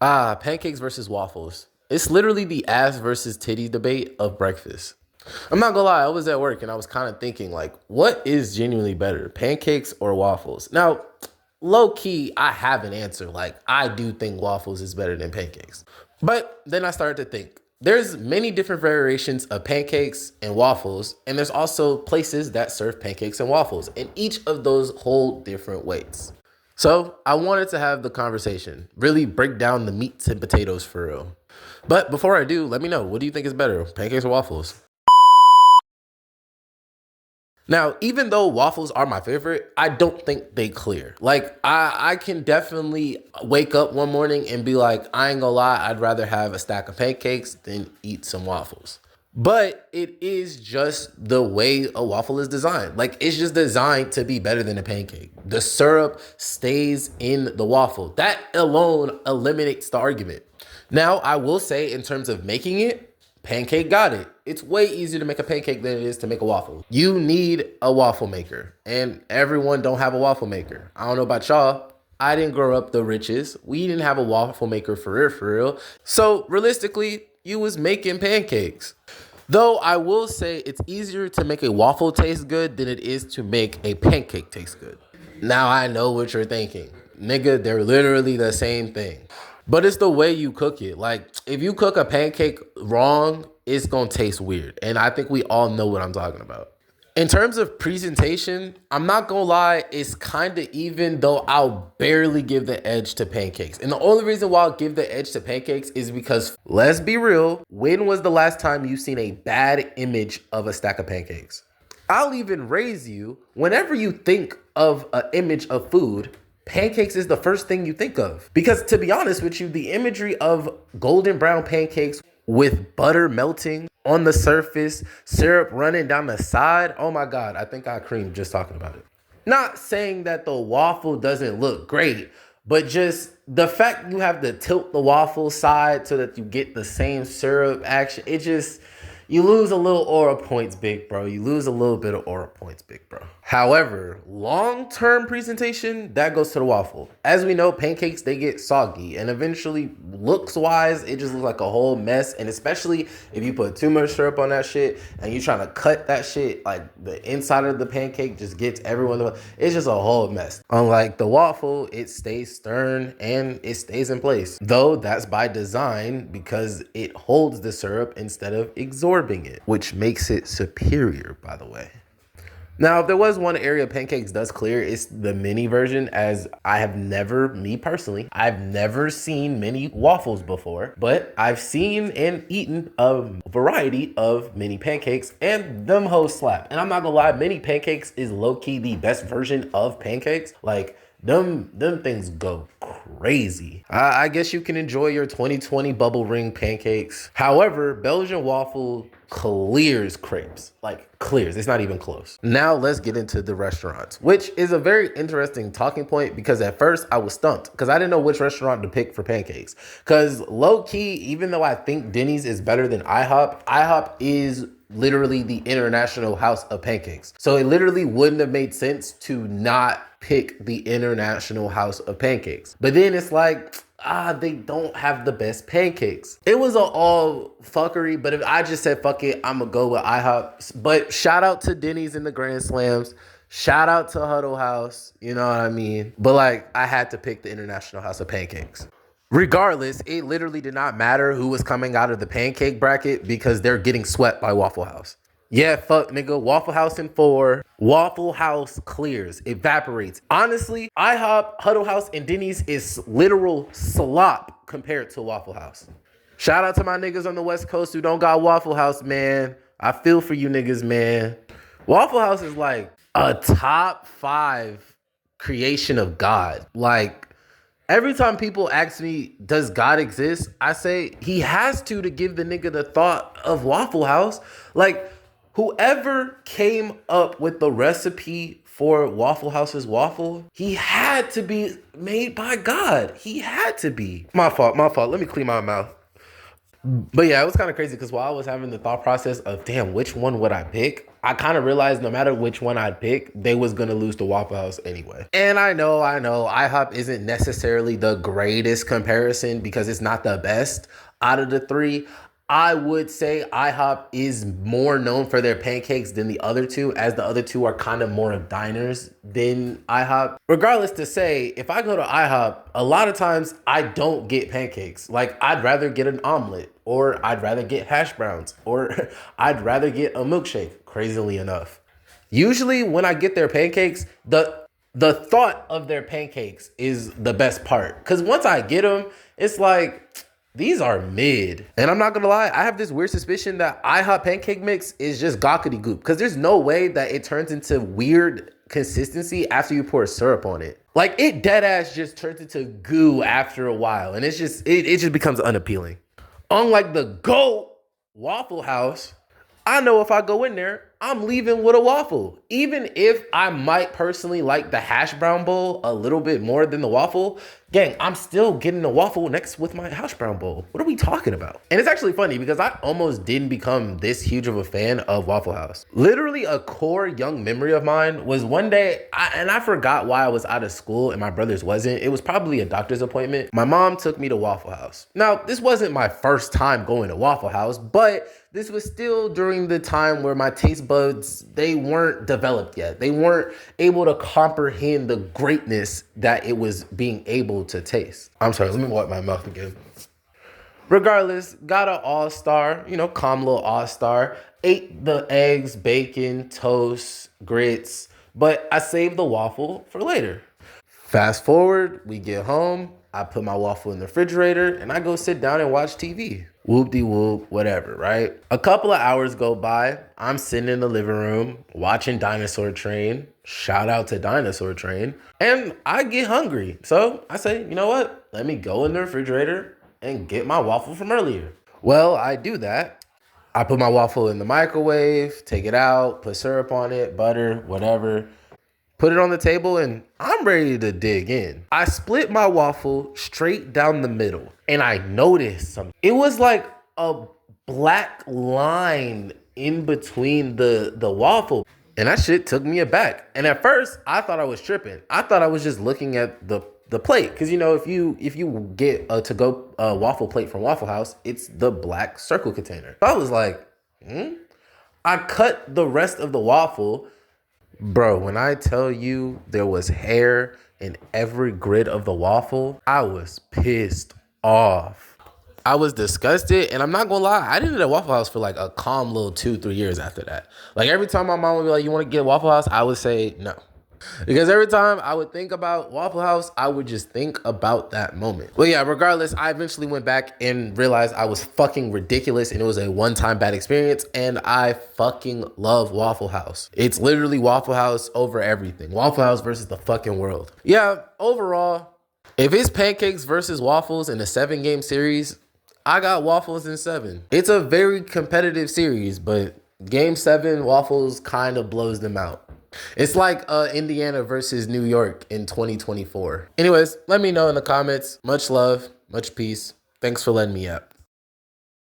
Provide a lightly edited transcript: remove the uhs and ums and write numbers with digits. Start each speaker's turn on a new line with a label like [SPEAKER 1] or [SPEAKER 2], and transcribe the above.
[SPEAKER 1] Pancakes versus waffles. It's literally the ass versus titty debate of breakfast. I'm not gonna lie, I was at work and I was kind of thinking, like, what is genuinely better, pancakes or waffles? Now, low key, I have an answer. Like, I do think waffles is better than pancakes. But then I started to think, there's many different variations of pancakes and waffles, and there's also places that serve pancakes and waffles, and each of those hold different weights. So I wanted to have the conversation, really break down the meats and potatoes for real. But before I do, let me know, what do you think is better, pancakes or waffles? Now, even though waffles are my favorite, I don't think they clear. Like, I can definitely wake up one morning and be like, I ain't gonna lie, I'd rather have a stack of pancakes than eat some waffles. But it is just the way a waffle is designed. Like, it's just designed to be better than a pancake. The syrup stays in the waffle. That alone eliminates the argument. Now, I will say, in terms of making it, pancake got it. It's way easier to make a pancake than it is to make a waffle. You need a waffle maker, and everyone don't have a waffle maker. I don't know about y'all. I didn't grow up the richest. We didn't have a waffle maker for real, for real. So realistically, you was making pancakes. Though I will say it's easier to make a waffle taste good than it is to make a pancake taste good. Now I know what you're thinking. Nigga, they're literally the same thing. But it's the way you cook it. Like, if you cook a pancake wrong, it's gonna taste weird. And I think we all know what I'm talking about. In terms of presentation, I'm not gonna lie, it's kind of even, though I'll barely give the edge to pancakes. And the only reason why I'll give the edge to pancakes is because, let's be real, when was the last time you seen a bad image of a stack of pancakes? I'll even raise you, whenever you think of an image of food, pancakes is the first thing you think of. Because to be honest with you, the imagery of golden brown pancakes with butter melting on the surface, syrup running down the side. Oh my God, I think I creamed just talking about it. Not saying that the waffle doesn't look great, but just the fact you have to tilt the waffle side so that you get the same syrup action, it just, you lose a little aura points, big bro. You lose a little bit of aura points, big bro. However, long-term presentation, that goes to the waffle. As we know, pancakes, they get soggy, and eventually, looks-wise, it just looks like a whole mess. And especially if you put too much syrup on that shit and you trying to cut that shit, like the inside of the pancake just gets everyone. It's just a whole mess. Unlike the waffle, it stays stern and it stays in place. Though that's by design because it holds the syrup instead of absorbing it, which makes it superior, by the way. Now, if there was one area pancakes does clear, it's the mini version, as I have never, me personally, I've never seen mini waffles before, but I've seen and eaten a variety of mini pancakes, and them hoes slap. And I'm not gonna lie, mini pancakes is low-key the best version of pancakes. Like, them things go crazy. I guess you can enjoy your 2020 bubble ring pancakes. However, Belgian waffle clears crepes. Like, clears. It's not even close. Now let's get into the restaurants, which is a very interesting talking point because at first I was stumped because I didn't know which restaurant to pick for pancakes. Because low key, even though I think Denny's is better than IHOP is literally the international house of pancakes. So it literally wouldn't have made sense to not pick the international house of pancakes. But then it's like, they don't have the best pancakes. It was all fuckery, but if I just said, fuck it, I'm gonna go with IHOP. But shout out to Denny's in the Grand Slams. Shout out to Huddle House. You know what I mean? But like, I had to pick the international house of pancakes. Regardless, it literally did not matter who was coming out of the pancake bracket because they're getting swept by Waffle House. Yeah, fuck, nigga. Waffle House in 4. Waffle House clears, evaporates. Honestly, IHOP, Huddle House, and Denny's is literal slop compared to Waffle House. Shout out to my niggas on the West Coast who don't got Waffle House, man. I feel for you niggas, man. Waffle House is like a top 5 creation of God. Like, every time people ask me, does God exist? I say he has to give the nigga the thought of Waffle House. Like, whoever came up with the recipe for Waffle House's waffle, he had to be made by God. He had to be. My fault. Let me clean my mouth. But yeah, it was kind of crazy because while I was having the thought process of, damn, which one would I pick? I kind of realized no matter which one I'd pick, they was going to lose to Waffle House anyway. And I know, IHOP isn't necessarily the greatest comparison because it's not the best out of the three. I would say IHOP is more known for their pancakes than the other two, as the other two are kind of more of diners than IHOP. Regardless to say, if I go to IHOP, a lot of times I don't get pancakes. Like, I'd rather get an omelet, or I'd rather get hash browns, or I'd rather get a milkshake, crazily enough. Usually when I get their pancakes, the thought of their pancakes is the best part. Because once I get them, it's like, these are mid. And I'm not gonna lie, I have this weird suspicion that IHOP pancake mix is just gockety goop. Because there's no way that it turns into weird consistency after you pour syrup on it. Like, it dead ass just turns into goo after a while. And it's just, it just becomes unappealing. Unlike the GOAT Waffle House, I know if I go in there, I'm leaving with a waffle. Even if I might personally like the hash brown bowl a little bit more than the waffle, gang, I'm still getting the waffle next with my hash brown bowl. What are we talking about? And it's actually funny because I almost didn't become this huge of a fan of Waffle House. Literally a core young memory of mine was one day, I forgot why I was out of school and my brother's wasn't. It was probably a doctor's appointment. My mom took me to Waffle House. Now, this wasn't my first time going to Waffle House, but this was still during the time where my taste buds, they weren't developed yet. They weren't able to comprehend the greatness that it was being able to taste. I'm sorry, let me wipe my mouth again. Regardless, got an all-star, calm little all-star. Ate the eggs, bacon, toast, grits, but I saved the waffle for later. Fast forward, we get home, I put my waffle in the refrigerator, and I go sit down and watch TV. Whoop-de-whoop, whatever, right? A couple of hours go by. I'm sitting in the living room watching Dinosaur Train. Shout out to Dinosaur Train. And I get hungry. So I say, you know what? Let me go in the refrigerator and get my waffle from earlier. Well, I do that. I put my waffle in the microwave, take it out, put syrup on it, butter, whatever. Put it on the table and I'm ready to dig in. I split my waffle straight down the middle and I noticed something. It was like a black line in between the waffle. And that shit took me aback. And at first I thought I was tripping. I thought I was just looking at the plate. Cause if you get a to-go waffle plate from Waffle House, it's the black circle container. So I was like, I cut the rest of the waffle. Bro, when I tell you there was hair in every grid of the waffle, I was pissed off. I was disgusted, and I'm not gonna lie, I didn't eat at Waffle House for like a calm little 2-3 years after that. Like every time my mom would be like, you wanna get a Waffle House? I would say no. Because every time I would think about Waffle House, I would just think about that moment. Well, yeah, regardless, I eventually went back and realized I was fucking ridiculous and it was a one-time bad experience. And I fucking love Waffle House. It's literally Waffle House over everything. Waffle House versus the fucking world. Yeah, overall, if it's pancakes versus waffles in a 7-game series, I got waffles in 7. It's a very competitive series, but game 7, waffles kind of blows them out. It's like Indiana versus New York in 2024. Anyways, let me know in the comments. Much love, much peace. Thanks for letting me up.